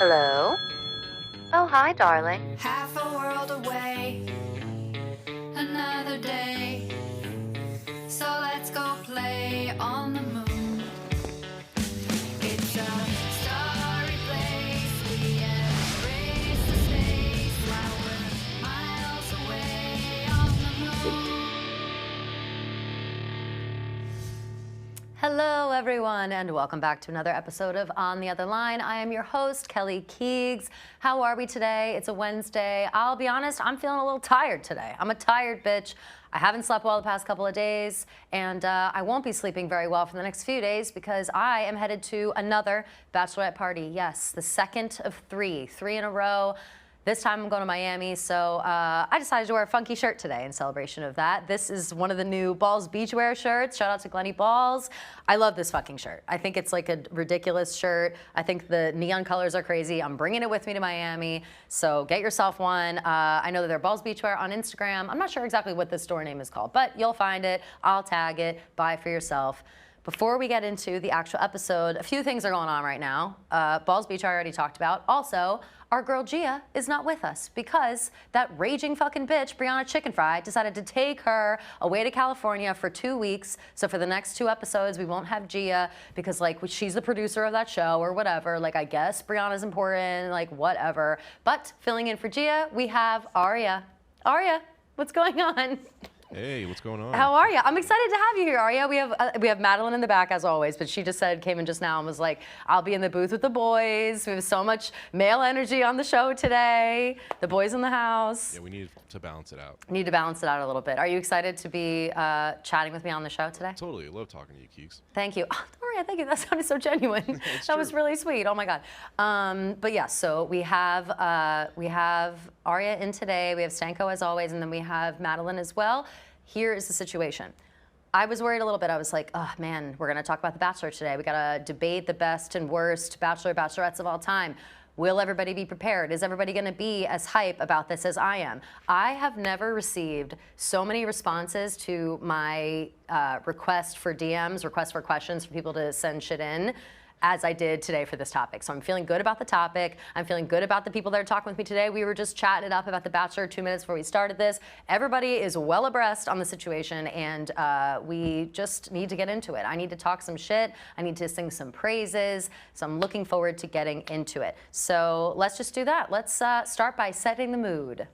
Hello? Oh, hi, darling. Half a world away, another day. So let's go play on the moon. It's a starry place. We embrace the space while we're miles away on the moon. Hello, everyone, and welcome back to another episode of On the Other Line. I am your host, Kelly KEEGS. How are we today? It's a Wednesday. I'll be honest, I'm feeling a little tired today. I'm a tired bitch. I haven't slept well the past couple of days, and I won't be sleeping very well for the next few days because I am headed to another bachelorette party. Yes, the second of three in a row. This time I'm going to Miami, so I decided to wear a funky shirt today in celebration of that. This is one of the new Balls Beachwear shirts. Shout out to Glenny Balls. I love this fucking shirt. I think it's like a ridiculous shirt. I think the neon colors are crazy. I'm bringing it with me to Miami, so get yourself one. I know that they're Balls Beachwear on Instagram. I'm not sure exactly what the store name is called, but you'll find it. I'll tag it. Buy it for yourself. Before we get into the actual episode, a few things are going on right now. Balls Beach I already talked about. Also, our girl Gia is not with us because that raging fucking bitch, Brianna Chicken Fry, decided to take her away to California for 2 weeks. So for the next 2 episodes, we won't have Gia because, like, she's the producer of that show or whatever. Like, I guess Brianna's important, like, whatever. But filling in for Gia, we have Aria. Aria, what's going on? Hey, what's going on? How are you? I'm excited to have you here, Aria. We have Madeline in the back as always, but she just came in just now and was like, I'll be in the booth with the boys. We have so much male energy on the show today. The boys in the house. Yeah, we need to balance it out. Need to balance it out a little bit. Are you excited to be chatting with me on the show today? Totally. I love talking to you, KEEGS. Thank you. Oh, Aria, thank you. That sounded so genuine. That was really sweet. Oh my God. But yeah, so we have Aria in today. We have Stanko as always, and then we have Madeline as well. Here is the situation. I was worried a little bit. I was like, oh man, we're gonna talk about The Bachelor today. We gotta debate the best and worst Bachelor, Bachelorettes of all time. Will everybody be prepared? Is everybody gonna be as hype about this as I am? I have never received so many responses to my request for DMs, request for questions for people to send shit in, as I did today for this topic. So I'm feeling good about the topic. I'm feeling good about the people that are talking with me today. We were just chatting it up about The Bachelor 2 minutes before we started this. Everybody is well abreast on the situation, and we just need to get into it. I need to talk some shit. I need to sing some praises. So I'm looking forward to getting into it. So let's just do that. Let's start by setting the mood.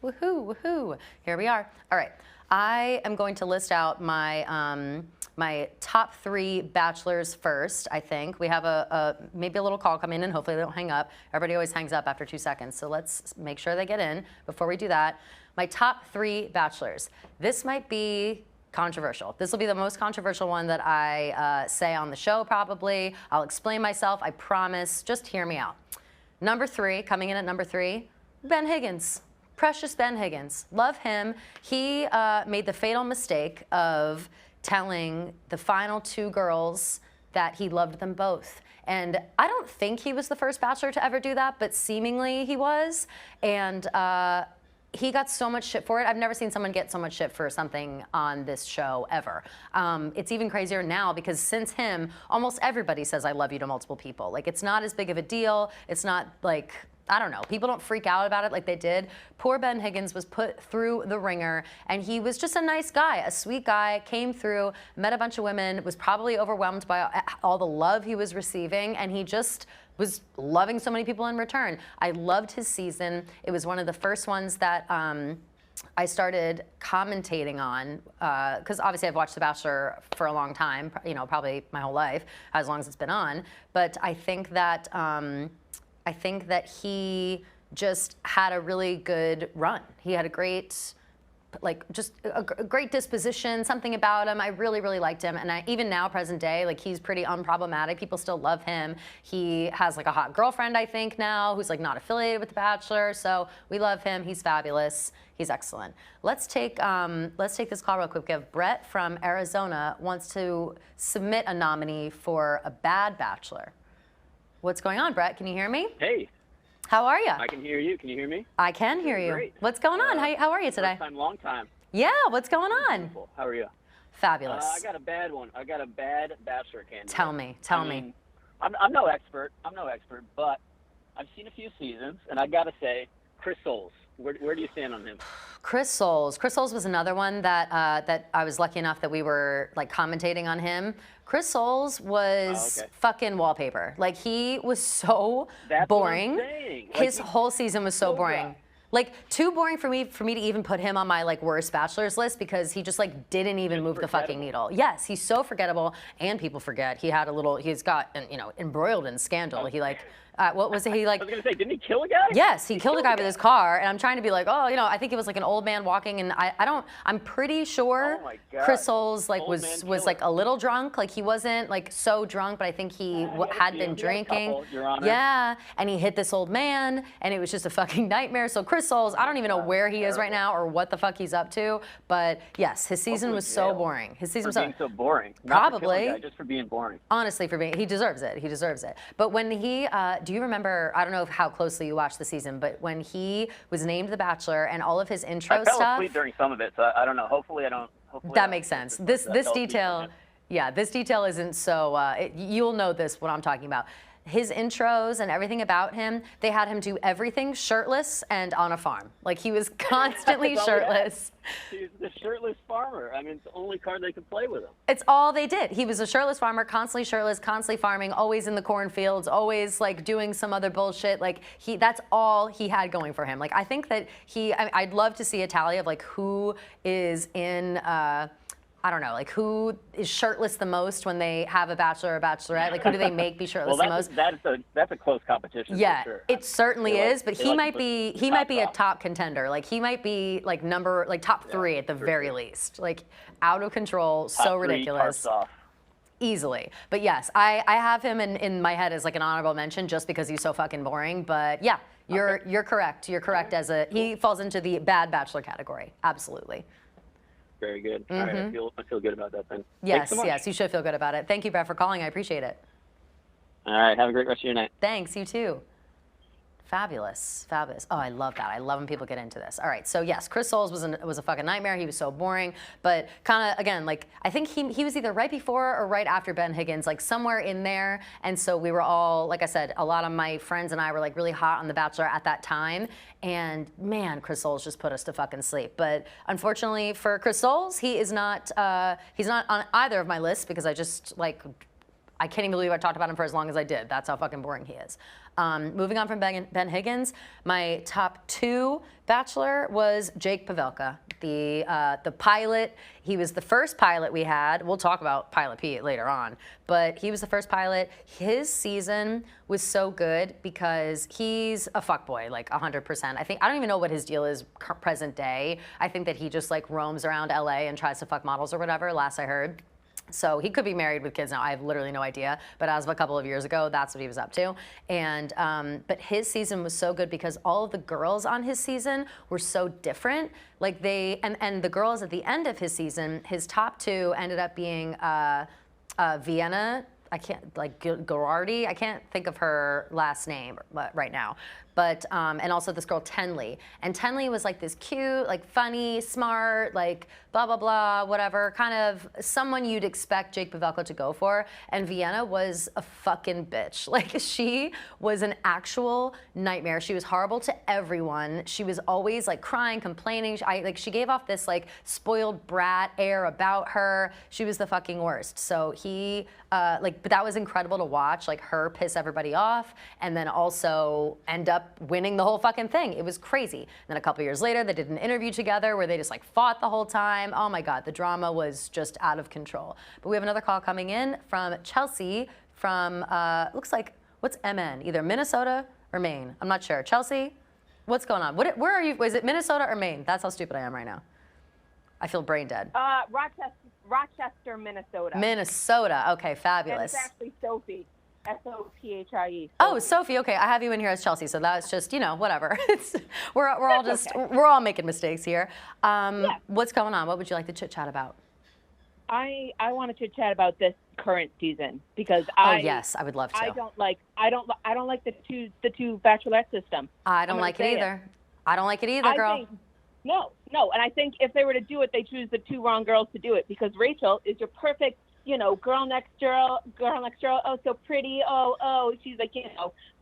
Woohoo, woohoo. Here we are. All right. I am going to list out my my top 3 bachelors first, I think. We have maybe a little call coming in, and hopefully they don't hang up. Everybody always hangs up after 2 seconds, so let's make sure they get in. Before we do that, my top 3 bachelors. This might be controversial. This will be the most controversial one that I say on the show probably. I'll explain myself, I promise. Just hear me out. Number 3, coming in at number 3, Ben Higgins. Precious Ben Higgins. Love him. He made the fatal mistake of telling the final 2 girls that he loved them both. And I don't think he was the first bachelor to ever do that, but seemingly he was. And he got so much shit for it. I've never seen someone get so much shit for something on this show ever. It's even crazier now because since him, almost everybody says I love you to multiple people. Like, it's not as big of a deal. It's not like, I don't know, people don't freak out about it like they did. Poor Ben Higgins was put through the ringer, and he was just a nice guy, a sweet guy, came through, met a bunch of women, was probably overwhelmed by all the love he was receiving, and he just was loving so many people in return. I loved his season. It was one of the first ones that I started commentating on, because obviously I've watched The Bachelor for a long time, you know, probably my whole life, as long as it's been on, but I think that he just had a really good run. He had a great, like, just a great disposition, something about him. I really, really liked him. And even now, present day, like, he's pretty unproblematic. People still love him. He has, like, a hot girlfriend, I think, now, who's, like, not affiliated with The Bachelor. So we love him. He's fabulous. He's excellent. Let's take this call real quick. We have Brett from Arizona wants to submit a nominee for a bad bachelor. What's going on, Brett? Can you hear me? Hey. How are you? I can hear you. Can you hear me? I can hear you. Great. What's going on? How are you today? First time, long time. Yeah, what's going on? Beautiful. How are you? Fabulous. I got a bad one. I got a bad bachelor candidate. Tell me. I'm no expert. But I've seen a few seasons, and I gotta say, Chris Soules. Where do you stand on him? Chris Soules. Chris Soules was another one that that I was lucky enough that we were like commentating on him. Chris Soules was fucking wallpaper. Like he was so boring. What I'm saying. His whole season was so boring. Like too boring for me to even put him on my like worst bachelors list because he just like didn't even move the fucking needle. Yes, he's so forgettable, and people forget he had a little. He's got embroiled in scandal. He like. What was it? He like. I was gonna say, didn't he kill a guy? Yes, he killed a guy with his car, and I'm trying to be like, oh, I think it was like an old man walking, and I'm pretty sure Chris Soules like was like a little drunk, like he wasn't like so drunk, but I think he had been drinking. Your Honor. Yeah, and he hit this old man, and it was just a fucking nightmare. So Chris Soules, I don't even know where he is right now or what the fuck he's up to, but yes, his season was so boring. His season was being so boring. Not for killing a guy, just for being boring. Honestly, he deserves it. He deserves it. But when he, do you remember? I don't know how closely you watched the season, but when he was named the Bachelor and all of his intro stuff. I fell asleep during some of it, so I don't know. Hopefully, I don't. That makes sense. This detail, yeah, this detail isn't so. You'll know this what I'm talking about. His intros and everything about him, they had him do everything shirtless and on a farm. Like he was constantly shirtless. He's the shirtless farmer. I mean, it's the only card they could play with him. It's all they did. He was a shirtless farmer, constantly shirtless, constantly farming, always in the cornfields, always like doing some other bullshit. Like that's all he had going for him. Like I think that I'd love to see a tally of like who is in, I don't know, like who is shirtless the most when they have a bachelor or bachelorette? Like who do they make be shirtless the most? That's a close competition. Yeah, for sure. it certainly is. But he might be a top contender. Like he might be like top 3 at the very least. Like out of control, so ridiculous. Easily. But yes, I have him in my head as like an honorable mention just because he's so fucking boring. But yeah, you're correct. You're correct he falls into the bad bachelor category. Absolutely. Very good. All right, I feel good about that then. Yes, yes, you should feel good about it. Thank you, Brett, for calling. I appreciate it. All right, have a great rest of your night. Thanks, you too. Fabulous, fabulous. Oh, I love that. I love when people get into this. All right, so yes, Chris Soules was a fucking nightmare. He was so boring, but kind of, again, like, I think he was either right before or right after Ben Higgins, like somewhere in there, and so we were all, like I said, a lot of my friends and I were like really hot on The Bachelor at that time, and man, Chris Soules just put us to fucking sleep. But unfortunately for Chris Soules, he's not on either of my lists because I just, like, I can't even believe I talked about him for as long as I did. That's how fucking boring he is. Moving on from Ben Higgins, my top 2 Bachelor was Jake PAVELKA, the pilot. He was the first pilot we had. We'll talk about Pilot Pete later on, but he was the first pilot. His season was so good because he's a fuckboy, like 100%. I don't even know what his deal is present day. I think that he just like roams around LA and tries to fuck models or whatever, last I heard. So he could be married with kids now. I have literally no idea. But as of a couple of years ago, that's what he was up to. And but his season was so good because all of the girls on his season were so different. Like and the girls at the end of his season, his top 2 ended up being Vienna. I can't, like, Girardi. I can't think of her last name right now. But, and also this girl, Tenley. And Tenley was like this cute, like funny, smart, like blah, blah, blah, whatever, kind of someone you'd expect Jake PAVELKA to go for. And Vienna was a fucking bitch. Like she was an actual nightmare. She was horrible to everyone. She was always like crying, complaining. She gave off this like spoiled brat air about her. She was the fucking worst. So but that was incredible to watch, like her piss everybody off and then also end up winning the whole fucking thing. It was crazy. And then a couple years later, they did an interview together where they just like fought the whole time. Oh my God, the drama was just out of control. But we have another call coming in from Chelsea from, looks like, what's MN? Either Minnesota or Maine. I'm not sure. Chelsea, what's going on? Where are you? Is it Minnesota or Maine? That's how stupid I am right now. I feel brain dead. Rochester, Minnesota. Minnesota. Okay, fabulous. And it's actually Sophie. Sophie. Oh, Sophie. Okay, I have you in here as Chelsea, so that's just, whatever. We're all just we're all making mistakes here. Yeah. What's going on? What would you like to chit chat about? I want to chit chat about this current season because yes, I would love to. I don't like the two Bachelorette system. I don't like it either. I don't like it either, girl. No, and I think if they were to do it, they choose the 2 wrong girls to do it because Rachel is your perfect girl next door, oh, so pretty, oh, she's like,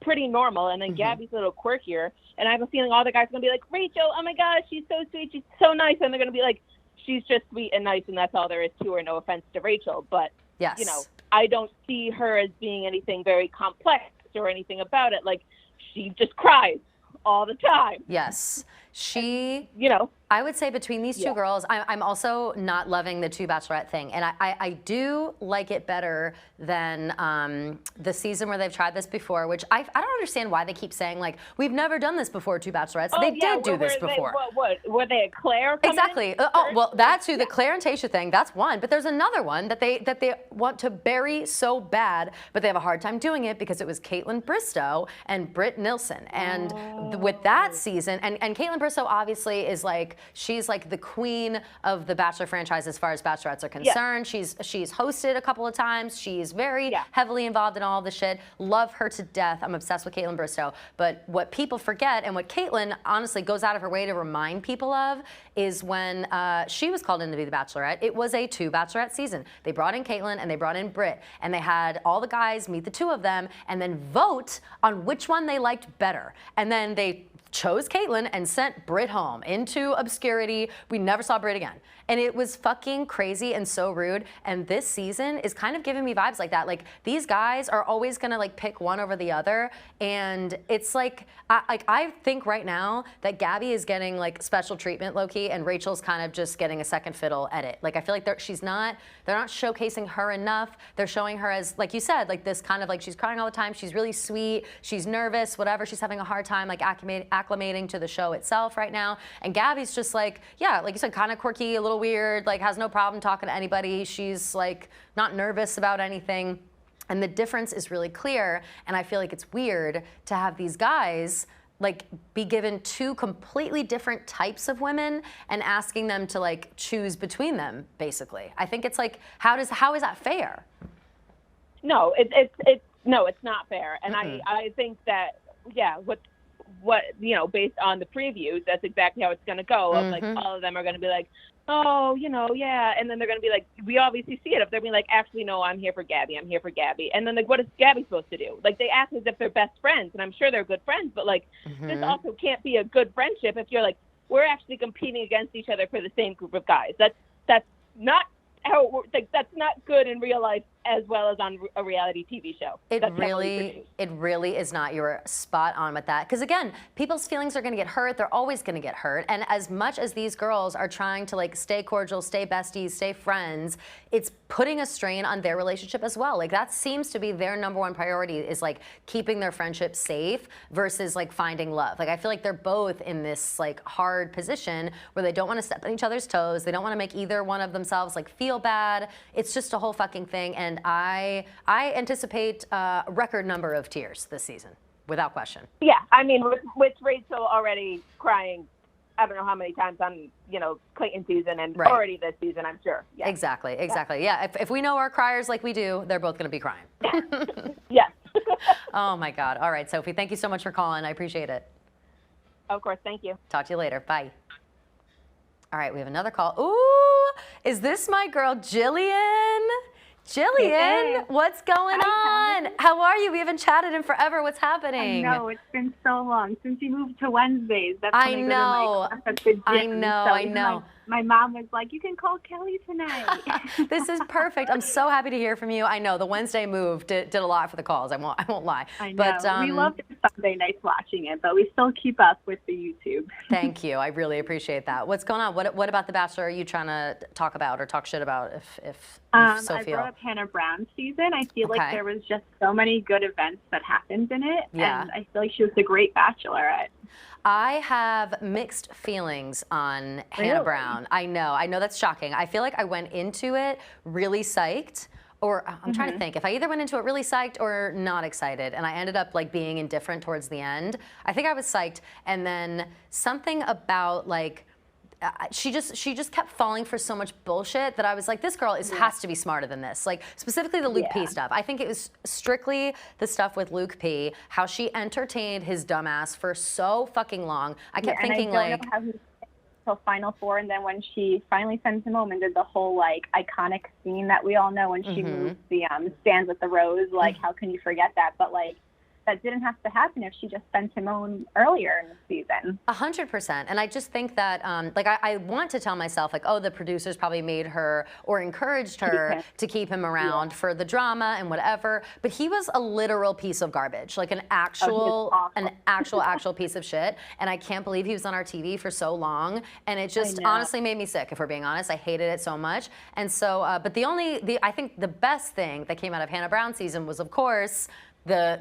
pretty normal. And then Gabby's a little quirkier. And I have a feeling all the guys are going to be like, Rachel, oh my gosh, she's so sweet, she's so nice. And they're going to be like, she's just sweet and nice, and that's all there is to her, no offense to Rachel. But, yes. I don't see her as being anything very complex or anything about it. Like, she just cries all the time. Yes. She, And, I would say between these two girls, I'm also not loving the two Bachelorette thing. And I do like it better than the season where they've tried this before, which I don't understand why they keep saying, like, we've never done this before, two Bachelorettes. They did do this before. What? Were they a Claire? Exactly. Well, that's who the Claire and Tayshia thing, that's one. But there's another one that they want to bury so bad, but they have a hard time doing it because it was KAITLYN Bristowe and Britt Nilsson. And with that season, and KAITLyn Bristowe obviously is like, she's like the queen of the Bachelor franchise as far as Bachelorettes are concerned. She's hosted a couple of times. She's very heavily involved in all the shit. Love her to death. I'm obsessed with KAITLyn Bristowe. But what people forget, and what KAITLyn honestly goes out of her way to remind people of, is when she was called in to be the Bachelorette, it was a two Bachelorette season. They brought in KAITLyn and they brought in Britt, and they had all the guys meet the two of them and then vote on which one they liked better. And then they chose KAITLyn and sent Britt home into obscurity. We never saw Britt again. And it was fucking crazy and so rude. And this season is kind of giving me vibes like that. Like, these guys are always gonna like pick one over the other. And it's like, I think right now that Gabby is getting like special treatment, low-key, and Rachel's kind of just getting a second fiddle edit. Like, I feel like they're not showcasing her enough. They're showing her as, like you said, like this kind of like, she's crying all the time, she's really sweet, she's nervous, whatever, she's having a hard time like acclimating to the show itself right now. And Gabby's just like, yeah, like you said, kind of quirky, a little weird, like has no problem talking to anybody. She's like not nervous about anything. And the difference is really clear. And I feel like it's weird to have these guys like be given two completely different types of women and asking them to like choose between them, basically. I think it's like, how is that fair? No, it's not fair. And I think that, what based on the previews, that's exactly how it's going to go. Of like, all of them are going to be like, oh, and then they're going to be like, we obviously see it. If they're being like, actually, no, I'm here for Gabby. And then like, what is Gabby supposed to do? Like, they act as if they're best friends, and I'm sure they're good friends, but like, this also can't be a good friendship if you're like, we're actually competing against each other for the same group of guys. That's not how it works. Like, that's not good in real life as well as on a reality TV show. It really is not. You're spot on with that. Because again, people's feelings are going to get hurt. They're always going to get hurt. And as much as these girls are trying to like stay cordial, stay besties, stay friends, it's putting a strain on their relationship as well. Like, that seems to be their number one priority, is like keeping their friendship safe versus like finding love. Like, I feel like they're both in this like hard position where they don't want to step on each other's toes. They don't want to make either one of themselves like feel bad. It's just a whole fucking thing. And I anticipate a record number of tears this season, without question. Yeah, I mean, with Rachel already crying, I don't know how many times on, Clayton season and already this season, I'm sure. Yeah. Exactly. Yeah, if we know our criers like we do, they're both going to be crying. Yes. Oh, my God. All right, Sophie, thank you so much for calling. I appreciate it. Of course, thank you. Talk to you later. Bye. All right, we have another call. Ooh, is this my girl, Jillian? Jillian, what's going on? How are you? We haven't chatted in forever. What's happening? I know, it's been so long since you moved to Wednesdays. That's when I go to my class at the gym. I know. My mom was like, you can call Kelly tonight. This is perfect. I'm so happy to hear from you. I know the Wednesday move did a lot for the calls. I won't lie. I know. But, we loved Sunday nights watching it, but we still keep up with the YouTube. Thank you. I really appreciate that. What's going on? What about The Bachelor are you trying to talk about or talk shit about if so I feel? brought up Hannah Brown's season. I feel like there was just so many good events that happened in it. Yeah. And I feel like she was a great Bachelorette. I have mixed feelings on Hannah Brown. I know that's shocking. I feel like I went into it really psyched, or I'm trying to think if I either went into it really psyched or not excited, and I ended up like being indifferent towards the end. I think I was psyched, and then something about like she just kept falling for so much bullshit that I was like, this girl has to be smarter than this. Like, specifically the Luke P stuff. I think it was strictly the stuff with Luke P, how she entertained his dumbass for so fucking long. I kept thinking like, till Final Four, and then when she finally sends him home and did the whole like iconic scene that we all know when she moves the stands with the rose, like how can you forget that? But like that didn't have to happen if she just sent him home earlier in the season. 100%. And I just think that, like, I want to tell myself, like, oh, the producers probably made her or encouraged her to keep him around for the drama and whatever. But he was a literal piece of garbage, like an actual piece of shit. And I can't believe he was on our TV for so long. And it just honestly made me sick, if we're being honest. I hated it so much. And so, but I think the best thing that came out of Hannah Brown's season was, of course, the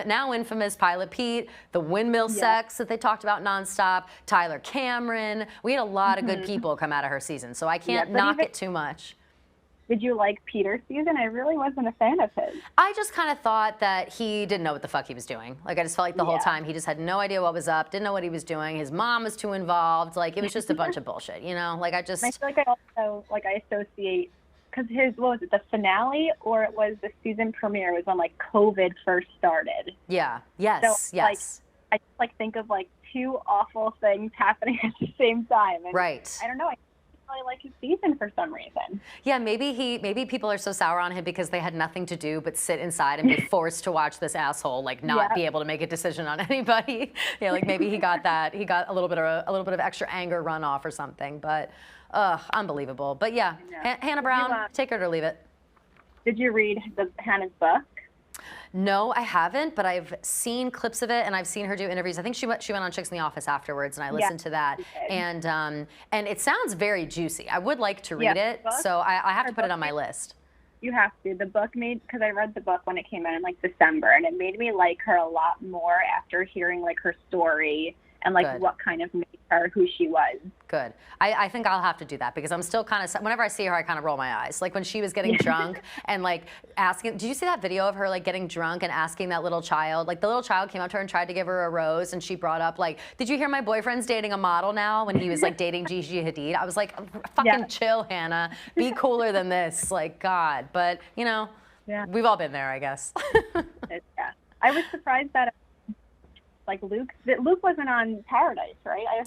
now infamous Pilot Pete, the windmill sex that they talked about nonstop, Tyler Cameron. We had a lot of good people come out of her season, so I can't knock it too much. Did you like Peter's season? I really wasn't a fan of his. I just kind of thought that he didn't know what the fuck he was doing. Like, I just felt like the whole time he just had no idea what was up, didn't know what he was doing. His mom was too involved. Like, it was just a bunch of bullshit, you know? Like, I feel like I also, like, I associate, because what was it, the finale or it was the season premiere was when like COVID first started. Yeah. Yes. So, like, I just like think of like two awful things happening at the same time. And right. I don't know. I really like his season for some reason. Yeah, maybe people are so sour on him because they had nothing to do but sit inside and be forced to watch this asshole like not be able to make a decision on anybody. Yeah, like maybe he got that. He got a little bit of extra anger runoff or something. But unbelievable. But yeah, Hannah Brown, take her or leave it. Did you read Hannah's book? No, I haven't, but I've seen clips of it, and I've seen her do interviews. I think she went on Chicks in the Office afterwards, and I listened to that. And it sounds very juicy. I would like to read it, so I have to put it on my list. You have to. The book because I read the book when it came out in like December, and it made me like her a lot more after hearing like her story and like what kind of made her who she was. Good. I think I'll have to do that because I'm still kind of, whenever I see her, I kind of roll my eyes. Like when she was getting drunk and like asking, did you see that video of her like getting drunk and asking that little child, like the little child came up to her and tried to give her a rose and she brought up like, did you hear my boyfriend's dating a model now when he was like dating Gigi Hadid? I was like, fucking chill, Hannah. Be cooler than this. Like, God. But, you know, we've all been there, I guess. I was surprised that like Luke wasn't on Paradise, right? I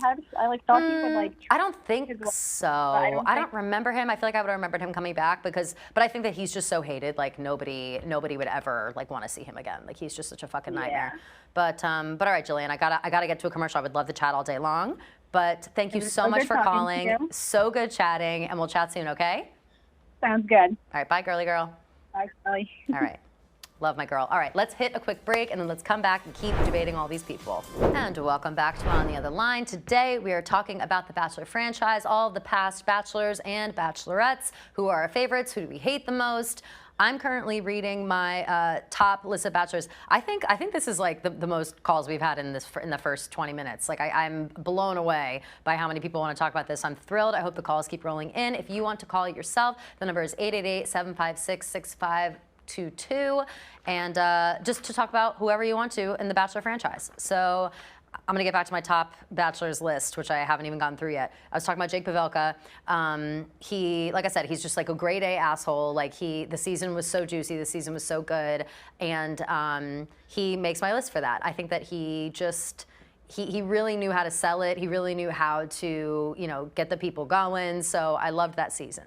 like thought he would like. I don't think so. I don't remember him. I feel like I would have remembered him coming back but I think that he's just so hated. Like nobody would ever like want to see him again. Like he's just such a fucking nightmare. But all right, Jillian, I gotta get to a commercial. I would love to chat all day long. But thank you so much for calling. So good chatting, and we'll chat soon. Okay? Sounds good. All right, bye, girly girl. Bye, girly. All right. Love my girl. All right, let's hit a quick break and then let's come back and keep debating all these people. And welcome back to On the Other Line. Today we are talking about the Bachelor franchise, all of the past Bachelors and Bachelorettes, who are our favorites, who do we hate the most. I'm currently reading my top list of Bachelors. I think this is like the most calls we've had in the first 20 minutes. Like I'm blown away by how many people want to talk about this. I'm thrilled. I hope the calls keep rolling in. If you want to call it yourself, the number is 888-756-6522, and just to talk about whoever you want to in the Bachelor franchise. So I'm gonna get back to my top Bachelors list, which I haven't even gone through yet. I was talking about Jake PAVELKA. He, like I said, he's just like a grade A asshole. Like the season was so juicy, the season was so good, and he makes my list for that. I think that he really knew how to sell it. He really knew how to, you know, get the people going. So I loved that season.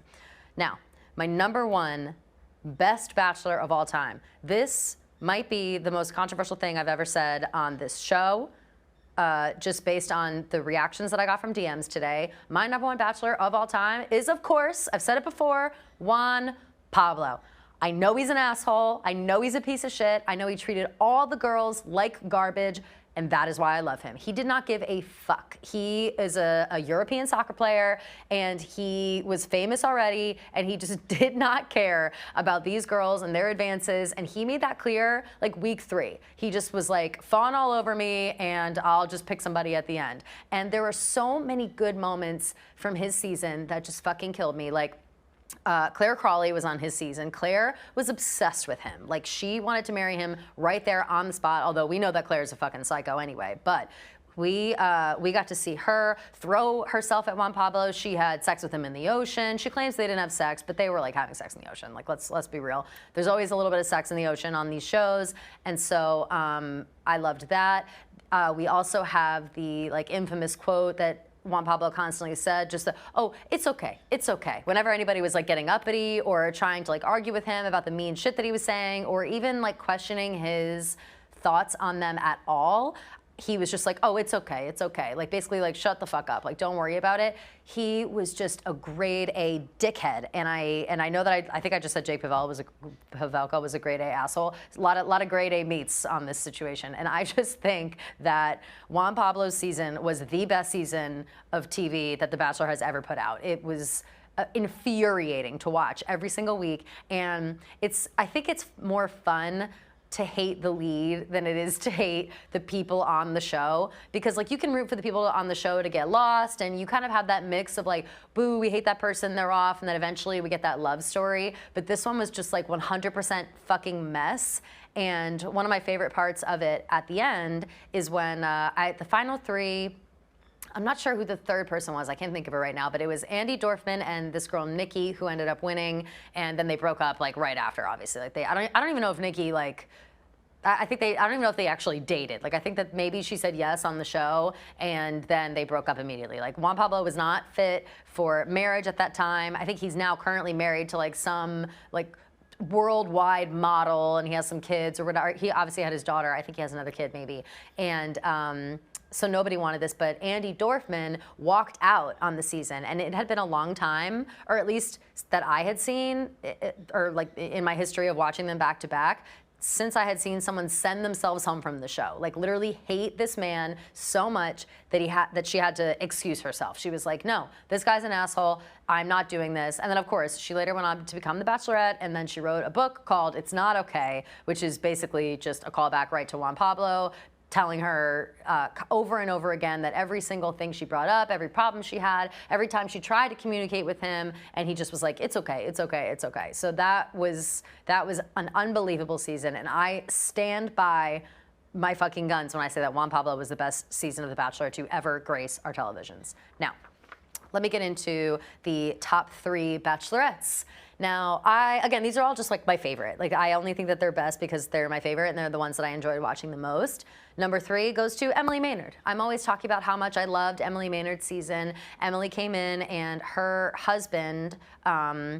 Now, my number one best Bachelor of all time. This might be the most controversial thing I've ever said on this show, just based on the reactions that I got from DMs today. My number one Bachelor of all time is, of course, I've said it before, JUAN PABLO. I know he's an asshole. I know he's a piece of shit. I know he treated all the girls like garbage, and that is why I love him. He did not give a fuck. He is a European soccer player, and he was famous already, and he just did not care about these girls and their advances, and he made that clear like week 3. He just was like, fawn all over me, and I'll just pick somebody at the end. And there were so many good moments from his season that just fucking killed me. Like, Claire CRAWLEY was on his season. Claire was obsessed with him. Like, she wanted to marry him right there on the spot, although we know that Claire's a fucking psycho anyway. But we got to see her throw herself at JUAN PABLO. She had sex with him in the ocean. She claims they didn't have sex, but they were like having sex in the ocean. Like, let's be real. There's always a little bit of sex in the ocean on these shows, and so I loved that. We also have the like infamous quote that Juan Pablo constantly said, just the, oh, it's okay, it's okay. Whenever anybody was like getting uppity or trying to like argue with him about the mean shit that he was saying, or even like questioning his thoughts on them at all, he was just like, oh, it's okay, it's okay. Like basically like, shut the fuck up, like don't worry about it. He was just a grade A dickhead. And I know that I think I just said Jake Pavelka was a grade A asshole. A lot of grade A meets on this situation. And I just think that Juan Pablo's season was the best season of TV that The Bachelor has ever put out. It was infuriating to watch every single week. And I think it's more fun to hate the lead than it is to hate the people on the show, because like you can root for the people on the show to get lost, and you kind of have that mix of like, boo, we hate that person, they're off, and then eventually we get that love story. But this one was just like 100% fucking mess. And one of my favorite parts of it at the end is when the final three, I'm not sure who the third person was. I can't think of it right now, but it was Andy, Dorfman, and this girl Nikki, who ended up winning. And then they broke up like right after, obviously. Like I don't even know if Nikki like. I don't even know if they actually dated. Like I think that maybe she said yes on the show, and then they broke up immediately. Like Juan Pablo was not fit for marriage at that time. I think he's now currently married to like some like worldwide model, and he has some kids or whatever. He obviously had his daughter. I think he has another kid maybe. And so nobody wanted this, but Andy Dorfman walked out on the season, and it had been a long time, or at least that I had seen, or like in my history of watching them back to back, since I had seen someone send themselves home from the show, like literally hate this man so much that she had to excuse herself. She was like, no, this guy's an asshole, I'm not doing this. And then of course, she later went on to become the Bachelorette, and then she wrote a book called It's Not Okay, which is basically just a callback right to Juan Pablo, telling her over and over again that every single thing she brought up, every problem she had, every time she tried to communicate with him, and he just was like, it's okay, it's okay, it's okay. So that was an unbelievable season, and I stand by my fucking guns when I say that Juan Pablo was the best season of The Bachelor to ever grace our televisions. Now, let me get into the top 3 Bachelorettes. Now, again, these are all just like my favorite. Like I only think that they're best because they're my favorite and they're the ones that I enjoyed watching the most. Number 3 goes to Emily Maynard. I'm always talking about how much I loved Emily Maynard's season. Emily came in, and her husband, I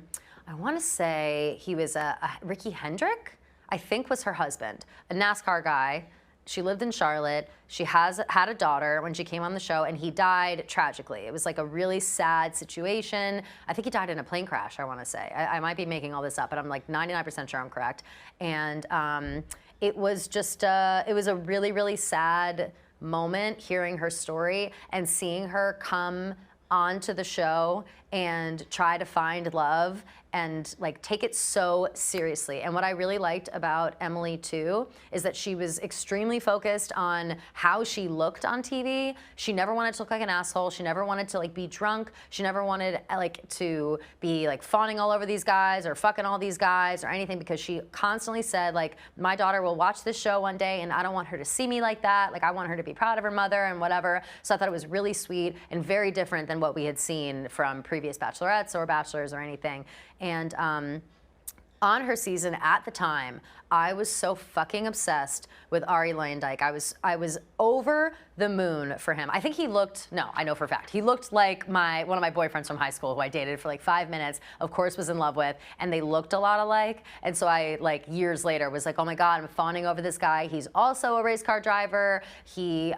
want to say he was a Ricky Hendrick, I think was her husband, a NASCAR guy. She lived in Charlotte. She had a daughter when she came on the show, and he died tragically. It was like a really sad situation. I think he died in a plane crash, I want to say. I might be making all this up, but I'm like 99% sure I'm correct. And it was just, it was a really, really sad moment hearing her story and seeing her come onto the show and try to find love and like take it so seriously. And what I really liked about Emily too is that she was extremely focused on how she looked on TV. She never wanted to look like an asshole. She never wanted to like be drunk. She never wanted like to be like fawning all over these guys or fucking all these guys or anything, because she constantly said like, my daughter will watch this show one day and I don't want her to see me like that. Like I want her to be proud of her mother and whatever. So I thought it was really sweet and very different than what we had seen from previous Bachelorettes or Bachelors or anything. And on her season at the time, I was so fucking obsessed with ARIE LUYENDYK. I was over the moon for him. I think he looked, no, I know for a fact, he looked like one of my boyfriends from high school who I dated for like 5 minutes, of course was in love with, and they looked a lot alike. And so I, like years later, was like, oh my God, I'm fawning over this guy. He's also a race car driver. He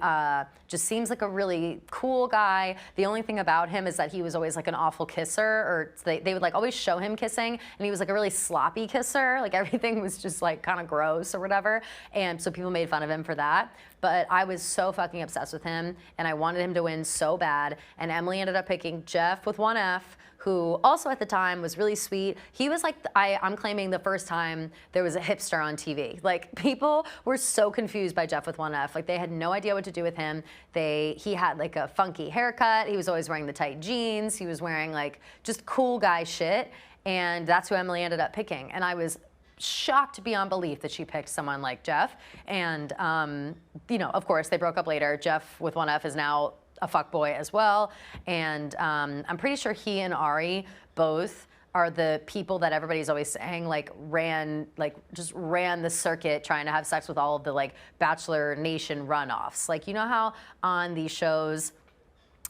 just seems like a really cool guy. The only thing about him is that he was always like an awful kisser, or they would like always show him kissing, and he was like a really sloppy kisser. Like everything was just like kind of gross or whatever. And so people made fun of him for that. But I was so fucking obsessed with him, and I wanted him to win so bad. And Emily ended up picking Jeff with one F, who also at the time was really sweet. He was like, I'm claiming the first time there was a hipster on TV. Like people were so confused by Jeff with one F. Like they had no idea what to do with him. He had like a funky haircut. He was always wearing the tight jeans. He was wearing like just cool guy shit. And that's who Emily ended up picking. And I was shocked beyond belief that she picked someone like Jeff. And, you know, of course, they broke up later. Jeff with one F is now a fuckboy as well. And I'm pretty sure he and ARIE both are the people that everybody's always saying just ran the circuit trying to have sex with all of the like Bachelor Nation runoffs. Like, you know how on these shows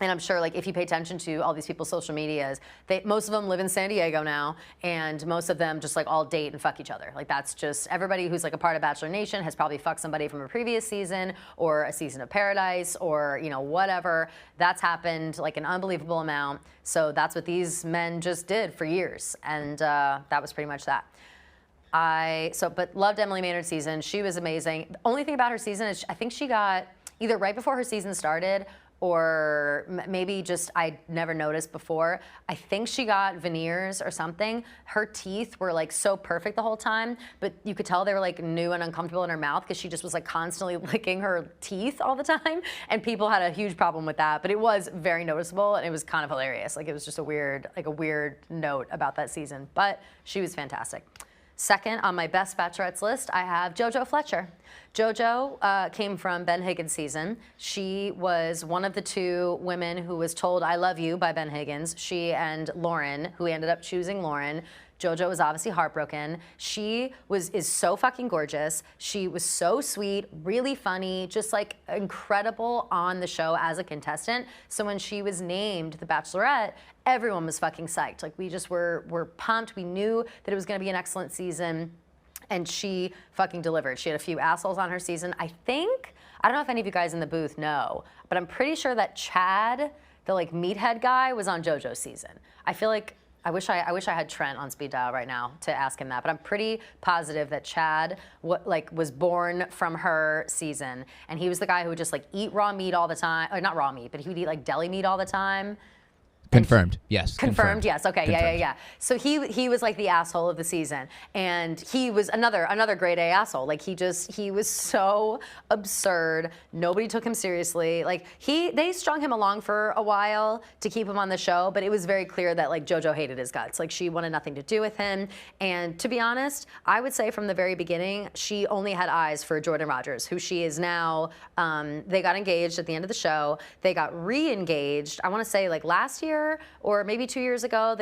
and I'm sure like if you pay attention to all these people's social medias, most of them live in San Diego now, and most of them just like all date and fuck each other. Like that's just, everybody who's like a part of Bachelor Nation has probably fucked somebody from a previous season or a season of Paradise or, you know, whatever. That's happened like an unbelievable amount. So that's what these men just did for years. And that was pretty much that. But loved Emily Maynard's season. She was amazing. The only thing about her season is I think she got, either right before her season started or maybe just I never noticed before, I think she got veneers or something. Her teeth were like so perfect the whole time, but you could tell they were like new and uncomfortable in her mouth because she just was like constantly licking her teeth all the time, and people had a huge problem with that, but it was very noticeable and it was kind of hilarious. Like it was just a weird note about that season, but she was fantastic. Second on my best Bachelorettes list, I have JoJo Fletcher. JoJo came from Ben Higgins' season. She was one of the 2 women who was told I love you by Ben Higgins. She and Lauren, who ended up choosing Lauren. JoJo was obviously heartbroken. She is so fucking gorgeous. She was so sweet, really funny, just like incredible on the show as a contestant. So when she was named the Bachelorette, everyone was fucking psyched. Like we just were pumped. We knew that it was gonna be an excellent season, and she fucking delivered. She had a few assholes on her season. I don't know if any of you guys in the booth know, but I'm pretty sure that Chad, the like meathead guy, was on JoJo's season. I feel like, I wish I had Trent on speed dial right now to ask him that, but I'm pretty positive that Chad was born from her season, and he was the guy who would just like eat raw meat all the time, or not raw meat, but he would eat like deli meat all the time. Confirmed, yes. Confirmed, yes. Okay, Confirmed. yeah. So he was like the asshole of the season, and he was another grade A asshole. Like he was so absurd. Nobody took him seriously. Like they strung him along for a while to keep him on the show, but it was very clear that like JoJo hated his guts. Like she wanted nothing to do with him. And to be honest, I would say from the very beginning, she only had eyes for Jordan Rogers, who she is now. They got engaged at the end of the show. They got re-engaged. I want to say like last year, or maybe 2 years ago,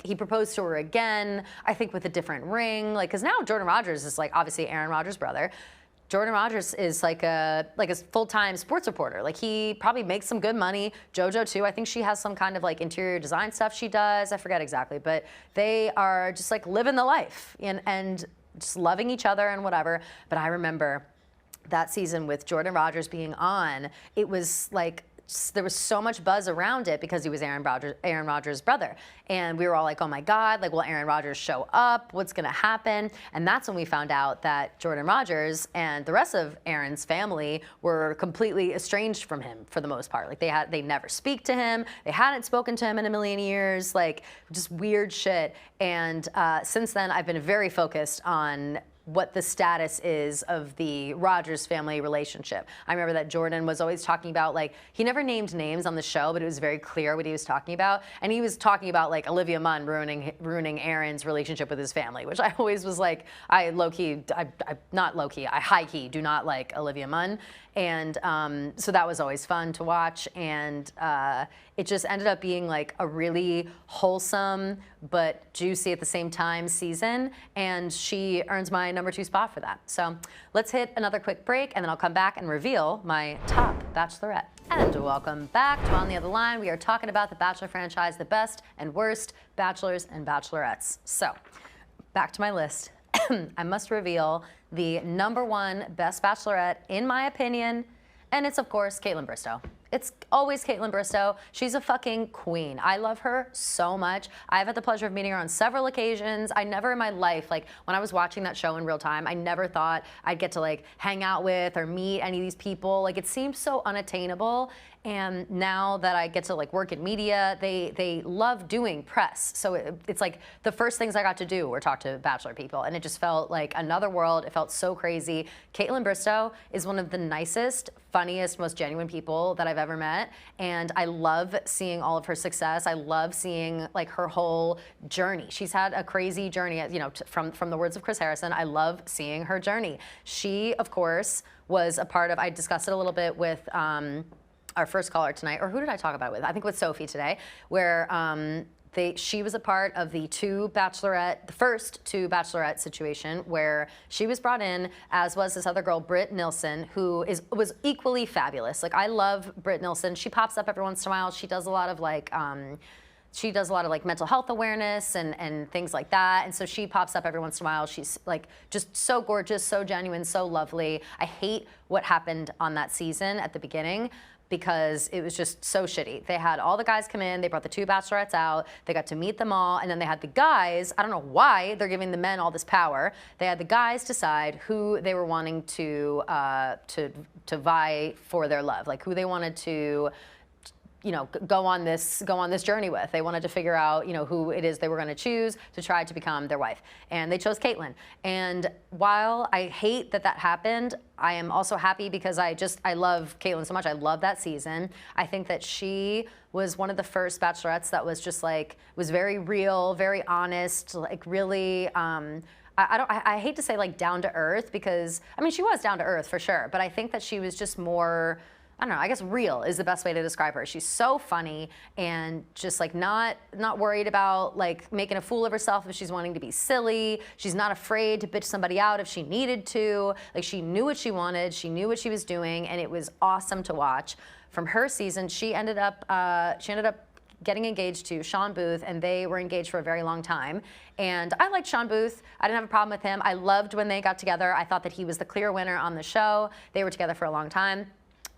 he proposed to her again, I think with a different ring, like, cause now Jordan Rogers is like obviously Aaron Rodgers' brother. Jordan Rogers is like a full-time sports reporter. Like he probably makes some good money. JoJo too, I think she has some kind of like interior design stuff she does, I forget exactly, but they are just like living the life and just loving each other and whatever. But I remember that season with Jordan Rogers being on, it was like, there was so much buzz around it because he was Aaron Rodgers' brother. And we were all like, oh my God, like, will Aaron Rodgers show up? What's gonna happen? And that's when we found out that Jordan Rogers and the rest of Aaron's family were completely estranged from him for the most part. Like they never speak to him. They hadn't spoken to him in a million years, like just weird shit. And since then, I've been very focused on what the status is of the Rogers family relationship. I remember that Jordan was always talking about, like, he never named names on the show, but it was very clear what he was talking about. And he was talking about like Olivia Munn ruining Aaron's relationship with his family, which I always was like, I high-key do not like Olivia Munn. And so that was always fun to watch. And it just ended up being like a really wholesome but juicy at the same time season. And she earns my #2 spot for that. So let's hit another quick break, and then I'll come back and reveal my top Bachelorette. And welcome back to On the Other Line. We are talking about the Bachelor franchise, the best and worst Bachelors and Bachelorettes. So back to my list. I must reveal the #1 best Bachelorette, in my opinion, and it's, of course, Kaitlyn Bristowe. It's always Kaitlyn Bristowe. She's a fucking queen. I love her so much. I've had the pleasure of meeting her on several occasions. I never in my life, like when I was watching that show in real time, I never thought I'd get to like hang out with or meet any of these people. Like it seems so unattainable. And now that I get to like work in media, they love doing press. So it's like the first things I got to do were talk to Bachelor people, and it just felt like another world. It felt so crazy. Kaitlyn Bristowe is one of the nicest, funniest, most genuine people that I've ever met, and I love seeing all of her success. I love seeing like her whole journey. She's had a crazy journey, you know, from the words of Chris Harrison. I love seeing her journey. She, of course, was a part of, I discussed it a little bit with our first caller tonight, or who did I talk about it with? I think with Sophie today, where She was a part of the first two Bachelorette situation where she was brought in, as was this other girl, Britt Nilsson, who was equally fabulous. Like, I love Britt Nilsson. She pops up every once in a while. She does a lot of like, mental health awareness and things like that. And so she pops up every once in a while. She's like just so gorgeous, so genuine, so lovely. I hate what happened on that season at the beginning, because it was just so shitty. They had all the guys come in, they brought the two Bachelorettes out, they got to meet them all, and then they had the guys, I don't know why they're giving the men all this power, they had the guys decide who they were wanting to vie for their love, like who they wanted to, you know, go on this journey with. They wanted to figure out, you know, who it is they were going to choose to try to become their wife. And they chose KAITLYN. And while I hate that happened, I am also happy because I love KAITLYN so much. I love that season. I think that she was one of the first Bachelorettes that was just like, was very real, very honest, like really, I hate to say like down to earth, because, I mean, she was down to earth for sure, but I think that she was just more, I don't know, I guess real is the best way to describe her. She's so funny and just like not worried about like making a fool of herself if she's wanting to be silly. She's not afraid to bitch somebody out if she needed to. Like, she knew what she wanted, she knew what she was doing, and it was awesome to watch. From her season, she ended up getting engaged to Sean Booth, and they were engaged for a very long time. And I liked Sean Booth. I didn't have a problem with him. I loved when they got together. I thought that he was the clear winner on the show. They were together for a long time.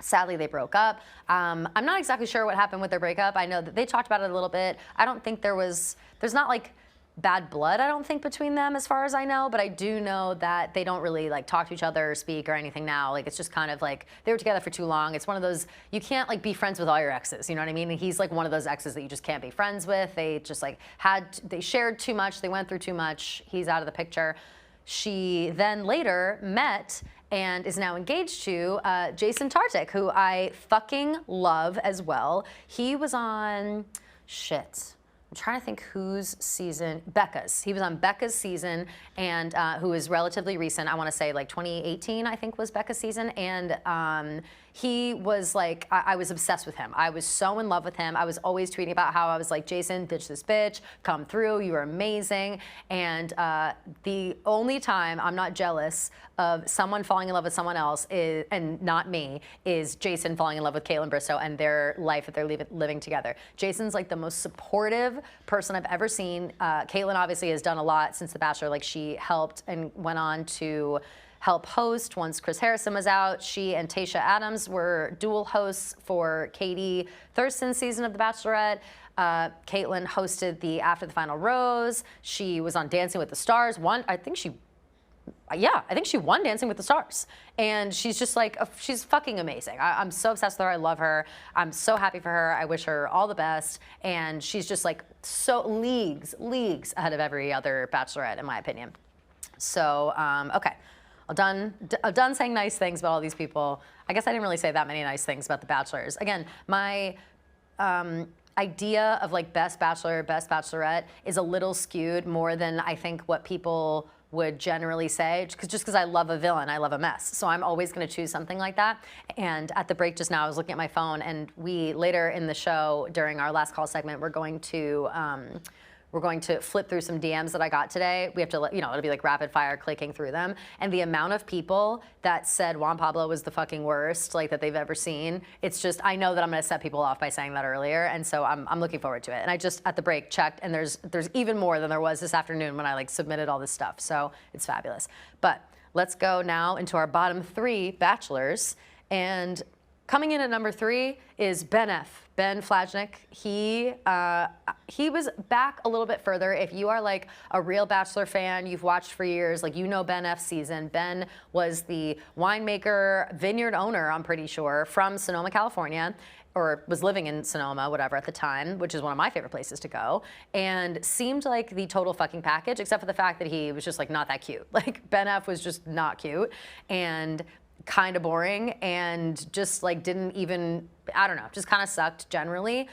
Sadly, they broke up. I'm not exactly sure what happened with their breakup. I know that they talked about it a little bit. I don't think there's not like bad blood, I don't think, between them as far as I know, but I do know that they don't really like talk to each other or speak or anything now. Like, it's just kind of like they were together for too long. It's one of those, you can't like be friends with all your exes, you know what I mean? And he's like one of those exes that you just can't be friends with. They just like they shared too much, they went through too much, he's out of the picture. She then later met and is now engaged to Jason Tartick, who I fucking love as well. He was on, shit, I'm trying to think whose season, Becca's. He was on Becca's season, and who is relatively recent. I want to say like 2018, I think was Becca's season. And he was like, I was obsessed with him. I was so in love with him. I was always tweeting about how I was like, Jason, bitch this bitch, come through, you are amazing. And the only time I'm not jealous of someone falling in love with someone else is, and not me, is Jason falling in love with KAITLYN Bristowe and their life that they're living together. Jason's like the most supportive person I've ever seen. KAITLYN obviously has done a lot since The Bachelor. Like, she helped and went on to help host once Chris Harrison was out. She and Tayshia Adams were dual hosts for Katie Thurston's season of The Bachelorette. KAITLYN hosted the After the Final Rose. She was on Dancing with the Stars. I think she won Dancing with the Stars. And she's just like, she's fucking amazing. I'm so obsessed with her. I love her. I'm so happy for her. I wish her all the best. And she's just like so leagues ahead of every other Bachelorette, in my opinion. So, okay. I'm done saying nice things about all these people. I guess I didn't really say that many nice things about the Bachelors. Again, my idea of like best Bachelor, best Bachelorette is a little skewed more than I think what people would generally say, just because I love a villain, I love a mess. So I'm always gonna choose something like that. And at the break just now, I was looking at my phone, and we, later in the show, during our last call segment, we're going to flip through some DMs that I got today. We have to, you know, it'll be like rapid fire clicking through them. And the amount of people that said Juan Pablo was the fucking worst, like, that they've ever seen, it's just, I know that I'm gonna set people off by saying that earlier. And so I'm looking forward to it. And I just, at the break, checked, and there's even more than there was this afternoon when I like submitted all this stuff. So it's fabulous. But let's go now into our bottom 3 Bachelors. And coming in at number 3 is Ben Flajnik. He was back a little bit further. If you are like a real Bachelor fan, you've watched for years, like, you know Ben F's season. Ben was the winemaker, vineyard owner, I'm pretty sure, from Sonoma, California, or was living in Sonoma, whatever, at the time, which is one of my favorite places to go, and seemed like the total fucking package, except for the fact that he was just like not that cute. Like, Ben F was just not cute, and kind of boring, and just like didn't even, I don't know, just kind of sucked generally.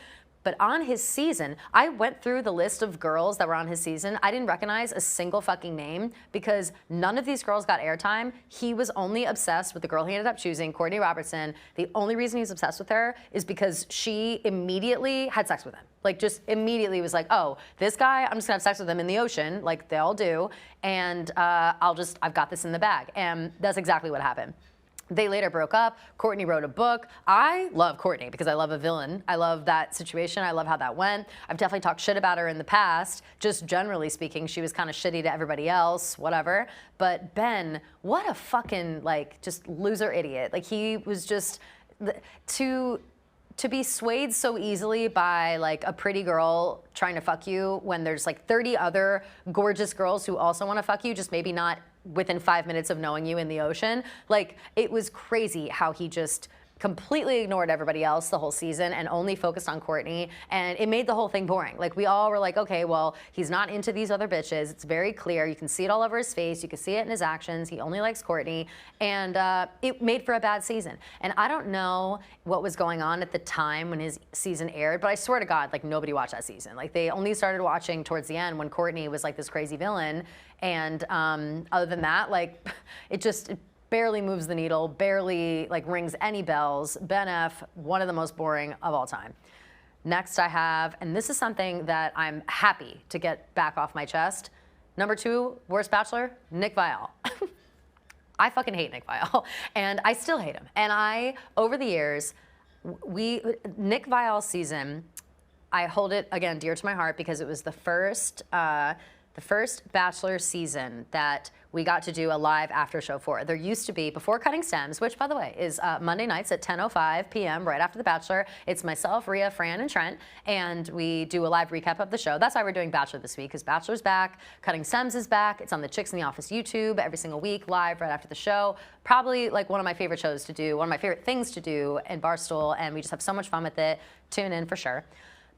But on his season, I went through the list of girls that were on his season. I didn't recognize a single fucking name because none of these girls got airtime. He was only obsessed with the girl he ended up choosing, Courtney Robertson. The only reason he's obsessed with her is because she immediately had sex with him. Like, just immediately was like, oh, this guy, I'm just gonna have sex with him in the ocean, like they all do, and I've got this in the bag. And that's exactly what happened. They later broke up. Courtney wrote a book. I love Courtney because I love a villain. I love that situation. I love how that went. I've definitely talked shit about her in the past. Just generally speaking, she was kind of shitty to everybody else, whatever. But Ben, what a fucking, like, just loser idiot. Like, he was just, to be swayed so easily by like a pretty girl trying to fuck you when there's like 30 other gorgeous girls who also want to fuck you, just maybe not within 5 minutes of knowing you in the ocean. Like, it was crazy how he just completely ignored everybody else the whole season and only focused on Courtney, and it made the whole thing boring. Like, we all were like, okay, well, he's not into these other bitches. It's very clear. You can see it all over his face. You can see it in his actions. He only likes Courtney, and it made for a bad season. And I don't know what was going on at the time when his season aired, but I swear to God, like, nobody watched that season. Like, they only started watching towards the end when Courtney was like this crazy villain, and other than that, like, it barely moves the needle, barely like rings any bells. Ben F, one of the most boring of all time. Next I have, and this is something that I'm happy to get back off my chest. Number 2, worst Bachelor, Nick Viall. I fucking hate Nick Viall, and I still hate him. And over the years, Nick Viall's season, I hold it, again, dear to my heart because it was the first Bachelor season that we got to do a live after show for. There used to be, before Cutting Stems, which, by the way, is Monday nights at 10:05 p.m. right after The Bachelor. It's myself, Rhea, Fran, and Trent, and we do a live recap of the show. That's why we're doing Bachelor this week, because Bachelor's back, Cutting Stems is back. It's on the Chicks in the Office YouTube every single week, live right after the show. Probably like one of my favorite shows to do, one of my favorite things to do in Barstool, and we just have so much fun with it. Tune in for sure.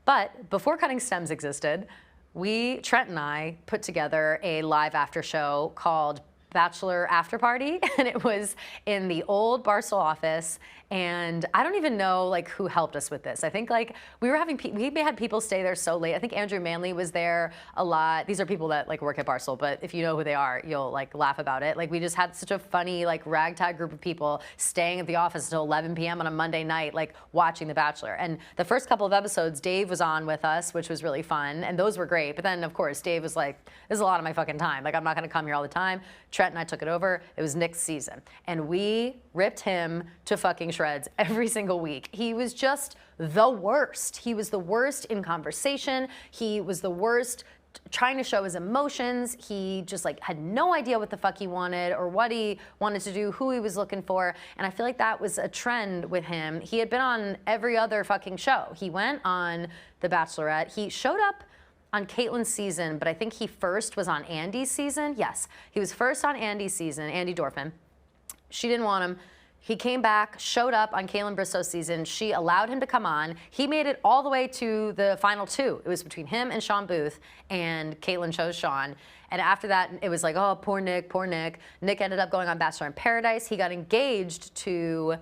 But before Cutting Stems existed, Trent and I put together a live after show called Bachelor After Party, and it was in the old Barstool office, and I don't even know like who helped us with this. I think like we had people stay there so late. I think Andrew Manley was there a lot. These are people that like work at Barstool, but if you know who they are, you'll like laugh about it. Like, we just had such a funny like ragtag group of people staying at the office until 11 p.m. on a Monday night, like watching The Bachelor. And the first couple of episodes, Dave was on with us, which was really fun, and those were great. But then of course Dave was like, this is a lot of my fucking time. Like, I'm not gonna come here all the time. Trent and I took it over. It was Nick's season, and we ripped him to fucking shreds every single week. He was just the worst. He was the worst in conversation. He was the worst trying to show his emotions. He just like had no idea what the fuck he wanted or what he wanted to do, who he was looking for. And I feel like that was a trend with him. He had been on every other fucking show. He went on The Bachelorette. He showed up on KAITLYN's season, but I think he first was on Andi's season. Yes, he was first on Andi's season, Andi Dorfman. She didn't want him. He came back, showed up on Kaitlyn Bristowe's season. She allowed him to come on. He made it all the way to the final 2. It was between him and Sean Booth, and Kaitlyn chose Sean. And after that, it was like, oh, poor Nick, poor Nick. Nick ended up going on Bachelor in Paradise. He got engaged to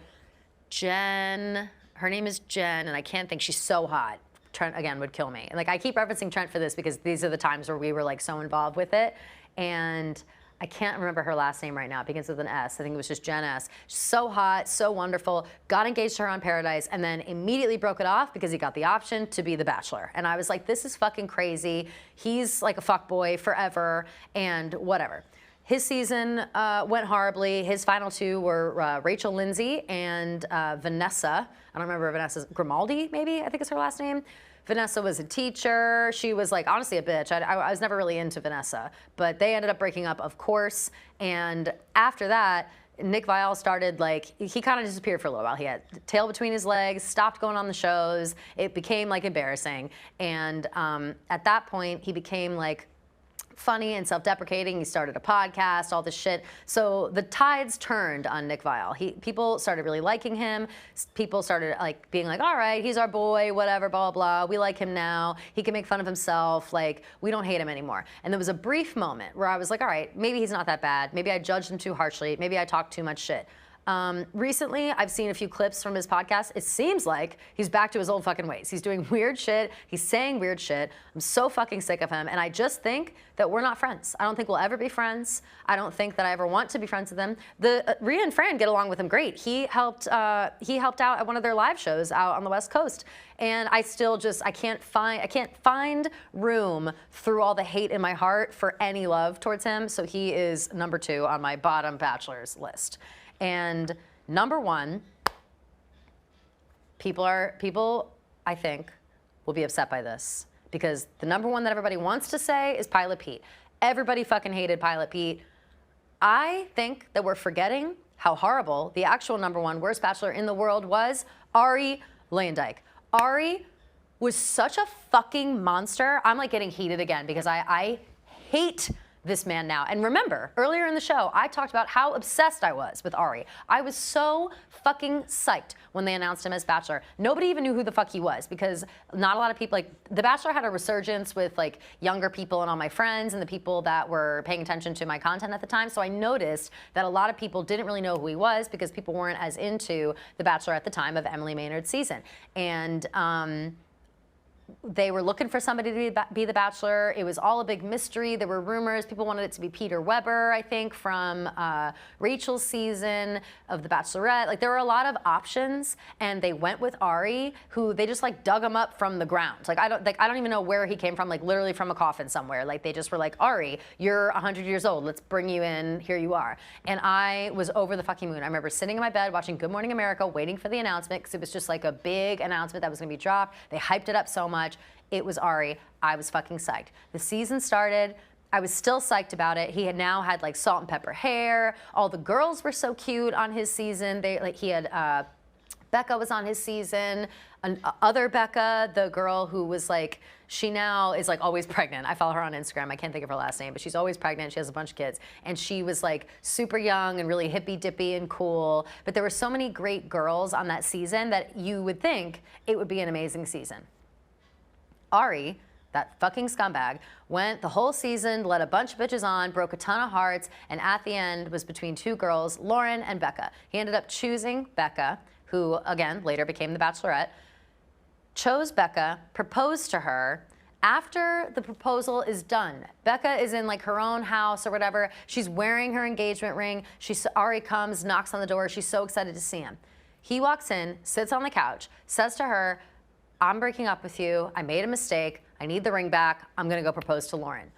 Jen. Her name is Jen, and I can't think. She's so hot. Trent, again, would kill me. And like, I keep referencing Trent for this because these are the times where we were like so involved with it. And I can't remember her last name right now. It begins with an S. I think it was just Jen S. So hot, so wonderful. Got engaged to her on Paradise, and then immediately broke it off because he got the option to be the Bachelor. And I was like, this is fucking crazy. He's like a fuckboy forever, and whatever. His season went horribly. His final 2 were Rachel Lindsay and Vanessa. I don't remember Vanessa's, Grimaldi, maybe, I think is her last name. Vanessa was a teacher. She was like, honestly, a bitch. I was never really into Vanessa, but they ended up breaking up, of course. And after that, Nick Viall started like, he kind of disappeared for a little while. He had tail between his legs, stopped going on the shows. It became like embarrassing. And at that point, he became like funny and self-deprecating. He started a podcast, all this shit. So the tides turned on Nick Viall. People started really liking him. People started like being like, all right, he's our boy, whatever, blah, blah, blah. We like him now. He can make fun of himself. Like, we don't hate him anymore. And there was a brief moment where I was like, all right, maybe he's not that bad. Maybe I judged him too harshly. Maybe I talked too much shit. Recently, I've seen a few clips from his podcast. It seems like he's back to his old fucking ways. He's doing weird shit. He's saying weird shit. I'm so fucking sick of him. And I just think that we're not friends. I don't think we'll ever be friends. I don't think that I ever want to be friends with him. Rhea and Fran get along with him great. He helped out at one of their live shows out on the West Coast. And I still just, I can't find room through all the hate in my heart for any love towards him. So he is number 2 on my bottom bachelors list. And number 1, people I think will be upset by this because the number 1 that everybody wants to say is Pilot Pete. Everybody fucking hated Pilot Pete. I think that we're forgetting how horrible the actual number 1 worst bachelor in the world was, ARIE LUYENDYK. ARIE was such a fucking monster. I'm like getting heated again because I hate this man now. And remember, earlier in the show, I talked about how obsessed I was with ARIE. I was so fucking psyched when they announced him as Bachelor. Nobody even knew who the fuck he was because not a lot of people, like, The Bachelor had a resurgence with like younger people and all my friends and the people that were paying attention to my content at the time. So I noticed that a lot of people didn't really know who he was because people weren't as into The Bachelor at the time of Emily Maynard's season. And they were looking for somebody to be the Bachelor. It was all a big mystery. There were rumors. People wanted it to be Peter Weber, I think, from Rachel's season of The Bachelorette. Like, there were a lot of options, and they went with ARIE, who they just like dug him up from the ground. Like, I don't even know where he came from. Like, literally from a coffin somewhere. Like, they just were like, ARIE, you're 100 years old. Let's bring you in. Here you are. And I was over the fucking moon. I remember sitting in my bed watching Good Morning America, waiting for the announcement because it was just like a big announcement that was going to be dropped. They hyped it up so much. It was ARIE. I was fucking psyched. The season started. I was still psyched about it. He had now had like salt and pepper hair. All the girls were so cute on his season. He had Becca was on his season. Other Becca, the girl who was like, she now is like always pregnant. I follow her on Instagram. I can't think of her last name, but she's always pregnant. She has a bunch of kids. And she was like super young and really hippy dippy and cool. But there were so many great girls on that season that you would think it would be an amazing season. ARIE, that fucking scumbag, went the whole season, let a bunch of bitches on, broke a ton of hearts, and at the end was between 2 girls, Lauren and Becca. He ended up choosing Becca, who, again, later became the Bachelorette, chose Becca, proposed to her. After the proposal is done, Becca is in like her own house or whatever. She's wearing her engagement ring. ARIE comes, knocks on the door. She's so excited to see him. He walks in, sits on the couch, says to her, I'm breaking up with you. I made a mistake. I need the ring back. I'm going to go propose to Lauren.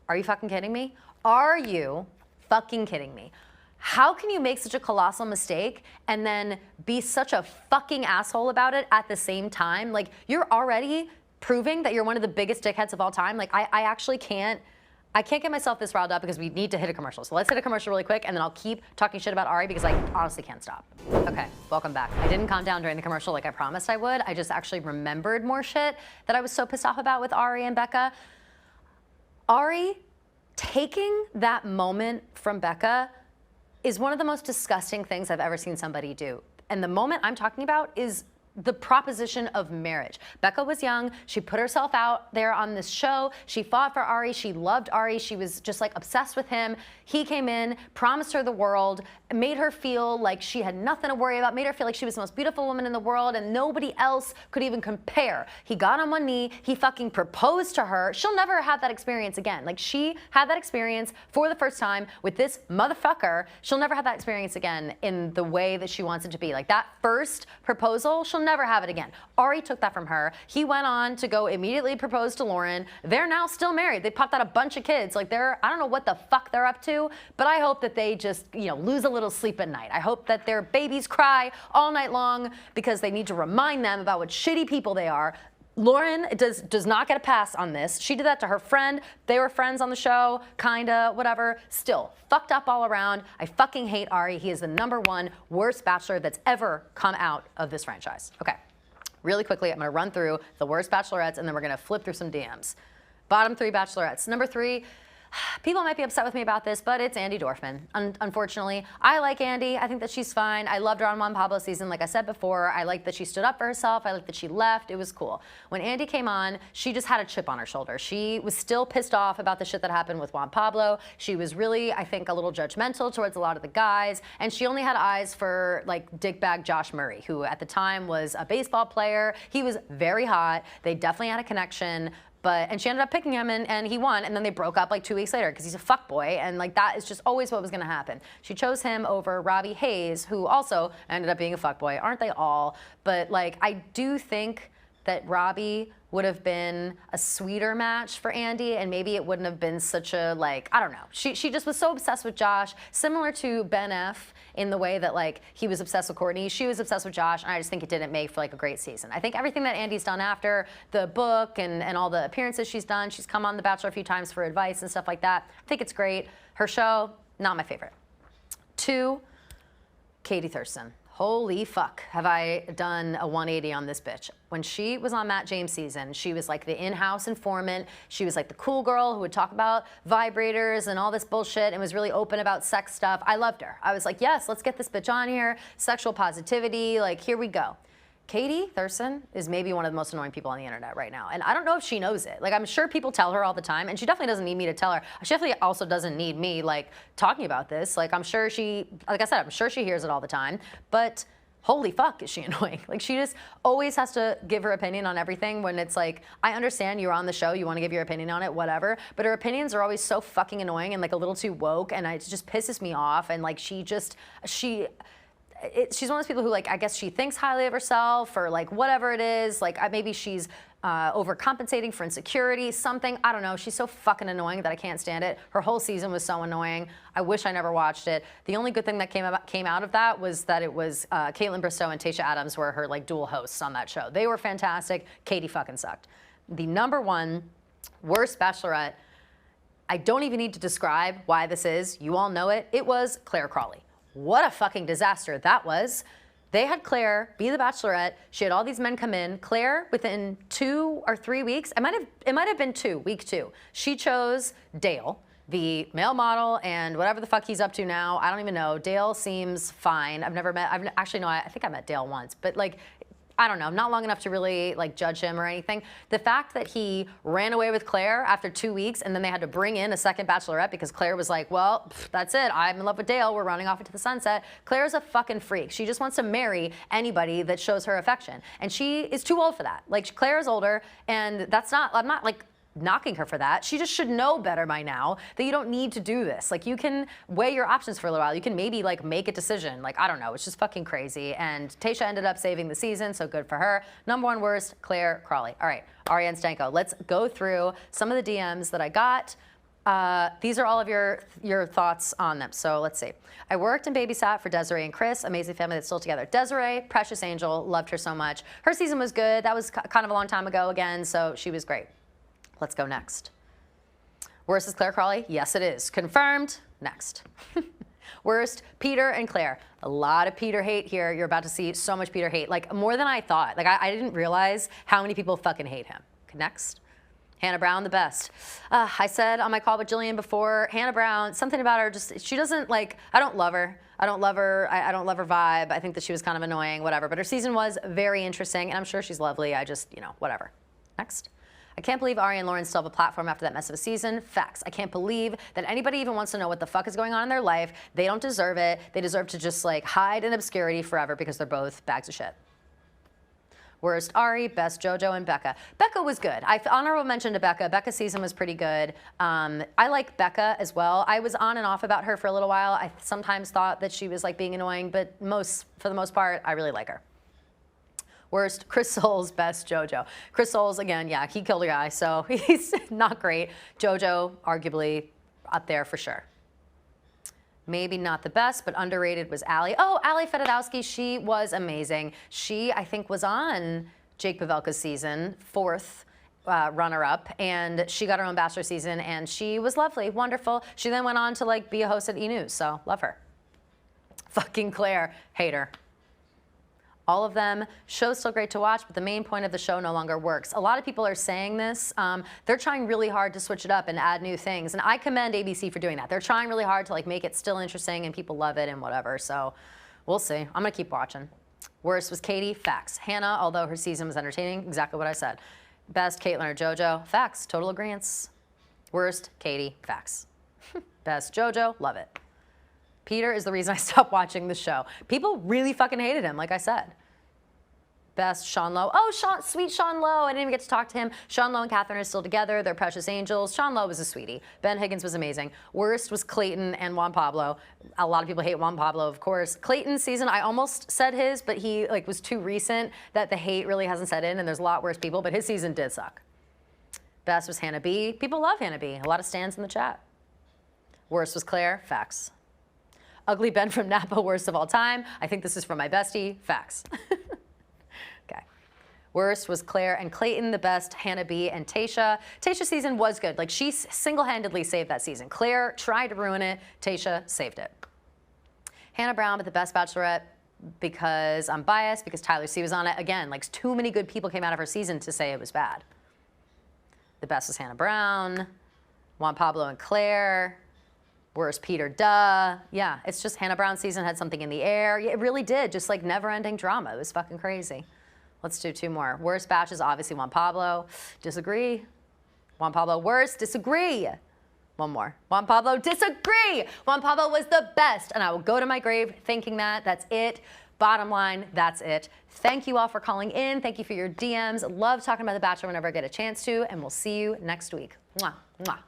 Are you fucking kidding me? Are you fucking kidding me? How can you make such a colossal mistake and then be such a fucking asshole about it at the same time? Like, you're already proving that you're one of the biggest dickheads of all time. Like, I actually can't get myself this riled up because we need to hit a commercial. So let's hit a commercial really quick, and then I'll keep talking shit about ARIE because I honestly can't stop. Okay, welcome back. I didn't calm down during the commercial like I promised I would. I just actually remembered more shit that I was so pissed off about with ARIE and Becca. ARIE taking that moment from Becca is one of the most disgusting things I've ever seen somebody do. And the moment I'm talking about is the proposition of marriage. Becca was young. She put herself out there on this show. She fought for ARIE. She loved ARIE. She was just like obsessed with him. He came in, promised her the world, made her feel like she had nothing to worry about, made her feel like she was the most beautiful woman in the world and nobody else could even compare. He got on one knee. He fucking proposed to her. She'll never have that experience again. Like, she had that experience for the first time with this motherfucker. She'll never have that experience again in the way that she wants it to be. Like, that first proposal, she'll never have it again. ARIE took that from her. He went on to go immediately propose to Lauren. They're now still married. They popped out a bunch of kids. Like, I don't know what the fuck they're up to, but I hope that they just, you know, lose a little sleep at night. I hope that their babies cry all night long because they need to remind them about what shitty people they are. Lauren does not get a pass on this. She did that to her friend. They were friends on the show, kinda, whatever. Still, fucked up all around. I fucking hate ARIE. He is the #1 worst bachelor that's ever come out of this franchise. Okay, really quickly, I'm gonna run through the worst bachelorettes and then we're gonna flip through some DMs. Bottom 3 bachelorettes. Number 3, People might be upset with me about this, but it's Andi Dorfman. Unfortunately, I like Andi. I think that she's fine. I loved her on Juan Pablo season, like I said before. I like that she stood up for herself. I like that she left. It was cool. When Andi came on, she just had a chip on her shoulder. She was still pissed off about the shit that happened with Juan Pablo. She was really, I think, a little judgmental towards a lot of the guys, and she only had eyes for like dickbag Josh Murray, who at the time was a baseball player. He was very hot. They definitely had a connection. And she ended up picking him, and he won, and then they broke up like 2 weeks later because he's a fuckboy, and like that is just always what was going to happen. She chose him over Robbie Hayes, who also ended up being a fuckboy. Aren't they all? But like, I do think that Robbie would have been a sweeter match for Andi, and maybe it wouldn't have been such a, like, I don't know. She just was so obsessed with Josh, similar to Ben F. in the way that like he was obsessed with Courtney. She was obsessed with Josh, and I just think it didn't make for like a great season. I think everything that Andi's done after the book and all the appearances she's done, she's come on The Bachelor a few times for advice and stuff like that. I think it's great. Her show, not my favorite. 2, Katie Thurston. Holy fuck, have I done a 180 on this bitch. When she was on Matt James' season, she was like the in-house informant. She was like the cool girl who would talk about vibrators and all this bullshit and was really open about sex stuff. I loved her. I was like, yes, let's get this bitch on here. Sexual positivity, like here we go. Katie Thurston is maybe one of the most annoying people on the internet right now. And I don't know if she knows it. Like, I'm sure people tell her all the time, and she definitely doesn't need me to tell her. She definitely also doesn't need me, like, talking about this. Like, I'm sure she, like I said, I'm sure she hears it all the time. But holy fuck, is she annoying. Like, she just always has to give her opinion on everything when it's like, I understand you're on the show, you want to give your opinion on it, whatever. But her opinions are always so fucking annoying and, like, a little too woke, and it just pisses me off. And, like, she's one of those people who, like, I guess she thinks highly of herself or, like, whatever it is. Like, maybe she's overcompensating for insecurity, something. I don't know. She's so fucking annoying that I can't stand it. Her whole season was so annoying. I wish I never watched it. The only good thing that came out of that was that it was KAITLYN Bristowe and Tayshia Adams were her, like, dual hosts on that show. They were fantastic. Katie fucking sucked. The #1 worst Bachelorette, I don't even need to describe why this is. You all know it. It was Claire Crawley. What a fucking disaster that was. They had Claire be the Bachelorette. She had all these men come in. Claire, within 2 or 3 weeks, it might have been 2, week 2. She chose Dale, the male model, and whatever the fuck he's up to now. I don't even know. Dale seems fine. I've never met. Actually, no. I think I met Dale once, but like, I don't know, not long enough to really like judge him or anything. The fact that he ran away with Claire after 2 weeks and then they had to bring in a second Bachelorette because Claire was like, well, that's it. I'm in love with Dale. We're running off into the sunset. Claire's a fucking freak. She just wants to marry anybody that shows her affection. And she is too old for that. Like, Claire is older, and that's not, I'm not like knocking her for that. She just should know better by now that you don't need to do this. Like, you can weigh your options for a little while. You can maybe like make a decision. Like, I don't know. It's just fucking crazy. And Tayshia ended up saving the season, so good for her. #1 worst, Claire Crawley. All right, ARIE and Stanko. Let's go through some of the DMs that I got. These are all of your thoughts on them. So let's see. I worked and babysat for Desiree and Chris, amazing family that's still together. Desiree, precious angel, loved her so much. Her season was good. That was kind of a long time ago again, so she was great. Let's go next. Worst is Claire Crawley? Yes, it is. Confirmed. Next. Worst, Peter and Claire. A lot of Peter hate here. You're about to see so much Peter hate. Like, more than I thought. Like, I didn't realize how many people fucking hate him. Next. Hannah Brown, the best. I said on my call with Jillian before, Hannah Brown, something about her, just, she doesn't, like, I don't love her. I don't love her. I don't love her vibe. I think that she was kind of annoying, whatever. But her season was very interesting, and I'm sure she's lovely. I just, you know, whatever. Next. I can't believe ARIE and Lauren still have a platform after that mess of a season. Facts. I can't believe that anybody even wants to know what the fuck is going on in their life. They don't deserve it. They deserve to just like hide in obscurity forever because they're both bags of shit. Worst, ARIE. Best, JoJo and Becca. Becca was good. Honorable mention to Becca. Becca's season was pretty good. I like Becca as well. I was on and off about her for a little while. I sometimes thought that she was like being annoying, but for the most part, I really like her. Worst, Chris Soules. Best, JoJo. Chris Soules, again, yeah, he killed a guy, so he's not great. JoJo, arguably up there for sure. Maybe not the best, but underrated was ARIE. Oh, ARIE Fedotowsky, she was amazing. She, I think, was on Jake Pavelka's season, 4th runner-up, and she got her own Bachelor season, and she was lovely, wonderful. She then went on to like be a host at E! News, so love her. Fucking Claire, hate her. all of them. Show's still great to watch, but the main point of the show no longer works. A lot of people are saying this. They're trying really hard to switch it up and add new things, and I commend ABC for doing that. They're trying really hard to like make it still interesting and people love it and whatever, so we'll see. I'm gonna keep watching. Worst was Katie, facts. Hannah, although her season was entertaining, exactly what I said. Best, KAITLYN or JoJo, facts, total agreeance. Worst, Katie, facts. Best, JoJo, love it. Peter is the reason I stopped watching the show. People really fucking hated him, like I said. Best, Sean Lowe. Oh, sweet Sean Lowe. I didn't even get to talk to him. Sean Lowe and Catherine are still together. They're precious angels. Sean Lowe was a sweetie. Ben Higgins was amazing. Worst was Clayton and Juan Pablo. A lot of people hate Juan Pablo, of course. Clayton's season, I almost said his, but he like was too recent that the hate really hasn't set in, and there's a lot worse people, but his season did suck. Best was Hannah B. People love Hannah B. A lot of stans in the chat. Worst was Claire. Facts. Ugly Ben from Napa, worst of all time. I think this is from my bestie. Facts. Okay. Worst was Claire and Clayton. The best, Hannah B and Tayshia. Tayshia's season was good. Like, she single-handedly saved that season. Claire tried to ruin it. Tayshia saved it. Hannah Brown, but the best Bachelorette because I'm biased, because Tyler C was on it. Again, like, too many good people came out of her season to say it was bad. The best was Hannah Brown. Juan Pablo and Claire. Worst, Peter, duh. Yeah, it's just Hannah Brown's season had something in the air. It really did, just like never-ending drama. It was fucking crazy. Let's do two more. Worst batch is obviously Juan Pablo. Disagree. Juan Pablo, worst, disagree. One more. Juan Pablo, disagree. Juan Pablo was the best, and I will go to my grave thinking that. That's it. Bottom line, that's it. Thank you all for calling in. Thank you for your DMs. Love talking about The Bachelor whenever I get a chance to, and we'll see you next week. Mwah, mwah.